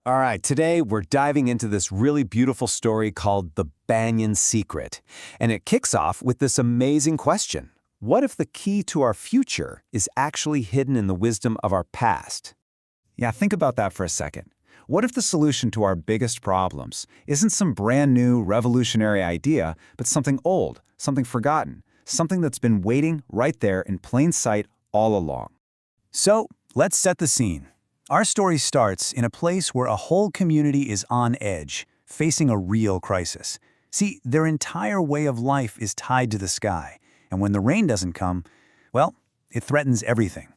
All right, today we're diving into this really beautiful story called The Banyan Secret. And it kicks off with this amazing question. What if the key to our future is actually hidden in the wisdom of our past? Yeah, think about that for a second. What if the solution to our biggest problems isn't some brand new revolutionary idea, but something old, something forgotten, something that's been waiting right there in plain sight all along? So, let's set the scene. Our story starts in a place where a whole community is on edge, facing a real crisis. See, their entire way of life is tied to the sky, and when the rain doesn't come, well, it threatens everything.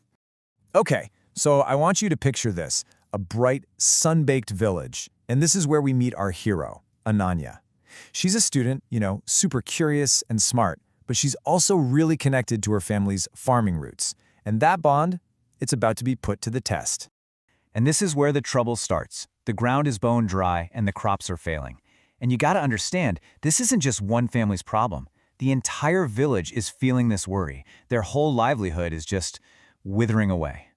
Okay, so I want you to picture this, a bright, sun-baked village, and this is where we meet our hero, Ananya. She's a student, super curious and smart, but she's also really connected to her family's farming roots, and that bond, it's about to be put to the test. And this is where the trouble starts. The ground is bone dry and the crops are failing. And you gotta understand, this isn't just one family's problem. The entire village is feeling this worry. Their whole livelihood is just withering away.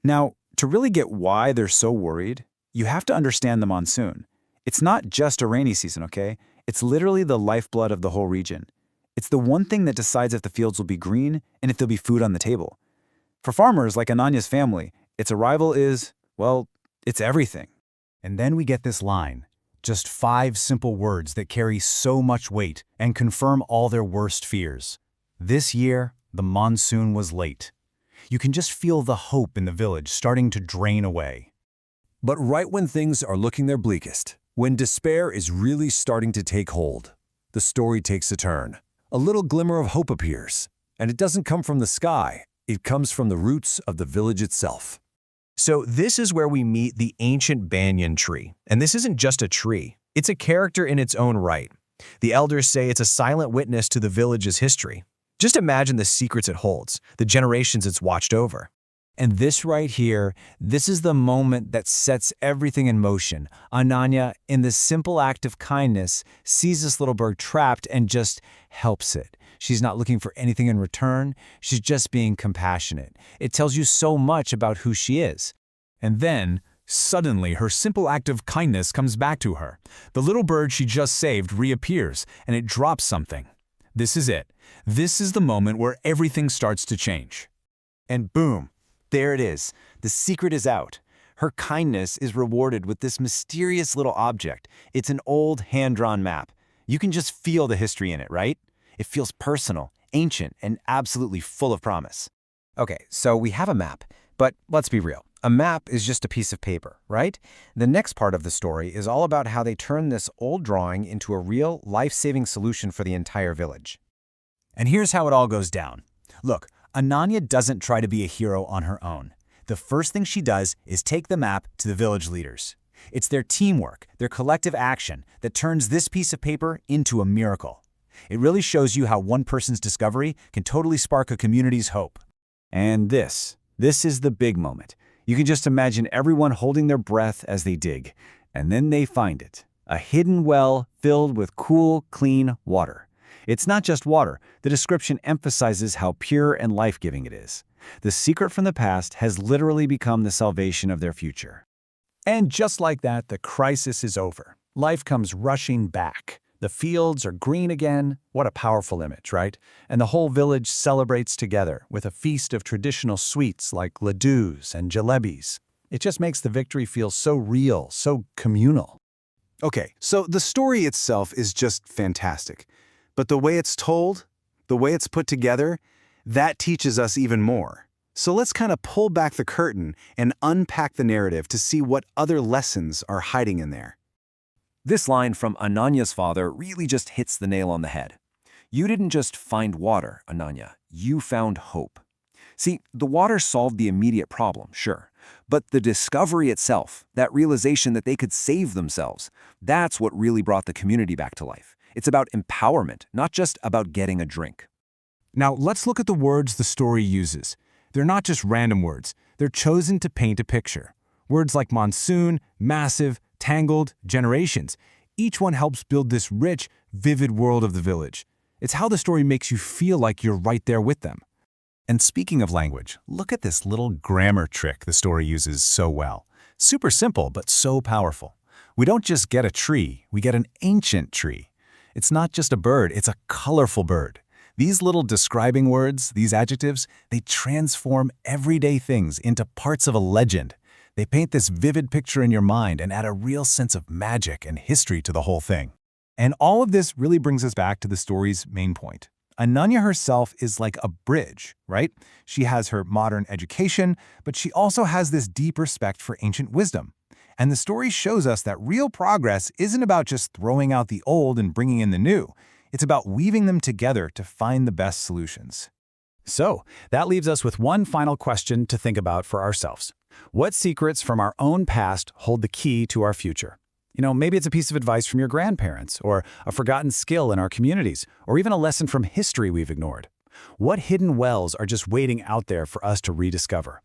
Now, to really get why they're so worried, you have to understand the monsoon. It's not just a rainy season, okay? It's literally the lifeblood of the whole region. It's the one thing that decides if the fields will be green and if there'll be food on the table. For farmers like Ananya's family, its arrival is, well, it's everything. And then we get this line, just 5 simple words that carry so much weight and confirm all their worst fears. This year, the monsoon was late. You can just feel the hope in the village starting to drain away. But right when things are looking their bleakest, when despair is really starting to take hold, the story takes a turn. A little glimmer of hope appears, and it doesn't come from the sky. It comes from the roots of the village itself. So this is where we meet the ancient banyan tree. And this isn't just a tree. It's a character in its own right. The elders say it's a silent witness to the village's history. Just imagine the secrets it holds, the generations it's watched over. And this right here, this is the moment that sets everything in motion. Ananya, in this simple act of kindness, sees this little bird trapped and just helps it. She's not looking for anything in return. She's just being compassionate. It tells you so much about who she is. And then, suddenly, her simple act of kindness comes back to her. The little bird she just saved reappears, and it drops something. This is it. This is the moment where everything starts to change. And boom, there it is. The secret is out. Her kindness is rewarded with this mysterious little object. It's an old hand-drawn map. You can just feel the history in it, right? It feels personal, ancient, and absolutely full of promise. Okay, so we have a map, but let's be real. A map is just a piece of paper, right? The next part of the story is all about how they turn this old drawing into a real, life-saving solution for the entire village. And here's how it all goes down. Look, Ananya doesn't try to be a hero on her own. The first thing she does is take the map to the village leaders. It's their teamwork, their collective action, that turns this piece of paper into a miracle. It really shows you how one person's discovery can totally spark a community's hope. And this is the big moment. You can just imagine everyone holding their breath as they dig. And then they find it. A hidden well filled with cool, clean water. It's not just water. The description emphasizes how pure and life-giving it is. The secret from the past has literally become the salvation of their future. And just like that, the crisis is over. Life comes rushing back. The fields are green again. What a powerful image, right? And the whole village celebrates together with a feast of traditional sweets like ladoos and jalebis. It just makes the victory feel so real, so communal. Okay, so the story itself is just fantastic. But the way it's told, the way it's put together, that teaches us even more. So let's kind of pull back the curtain and unpack the narrative to see what other lessons are hiding in there. This line from Ananya's father really just hits the nail on the head. You didn't just find water, Ananya. You found hope. See, the water solved the immediate problem, sure. But the discovery itself, that realization that they could save themselves, that's what really brought the community back to life. It's about empowerment, not just about getting a drink. Now, let's look at the words the story uses. They're not just random words. They're chosen to paint a picture. Words like monsoon, massive, tangled, generations. Each one helps build this rich, vivid world of the village. It's how the story makes you feel like you're right there with them. And speaking of language, look at this little grammar trick the story uses so well. Super simple, but so powerful. We don't just get a tree, we get an ancient tree. It's not just a bird, it's a colorful bird. These little describing words, these adjectives, they transform everyday things into parts of a legend. They paint this vivid picture in your mind and add a real sense of magic and history to the whole thing. And all of this really brings us back to the story's main point. Ananya herself is like a bridge, right? She has her modern education, but she also has this deep respect for ancient wisdom. And the story shows us that real progress isn't about just throwing out the old and bringing in the new. It's about weaving them together to find the best solutions. So, that leaves us with one final question to think about for ourselves. What secrets from our own past hold the key to our future? Maybe it's a piece of advice from your grandparents, or a forgotten skill in our communities, or even a lesson from history we've ignored. What hidden wells are just waiting out there for us to rediscover?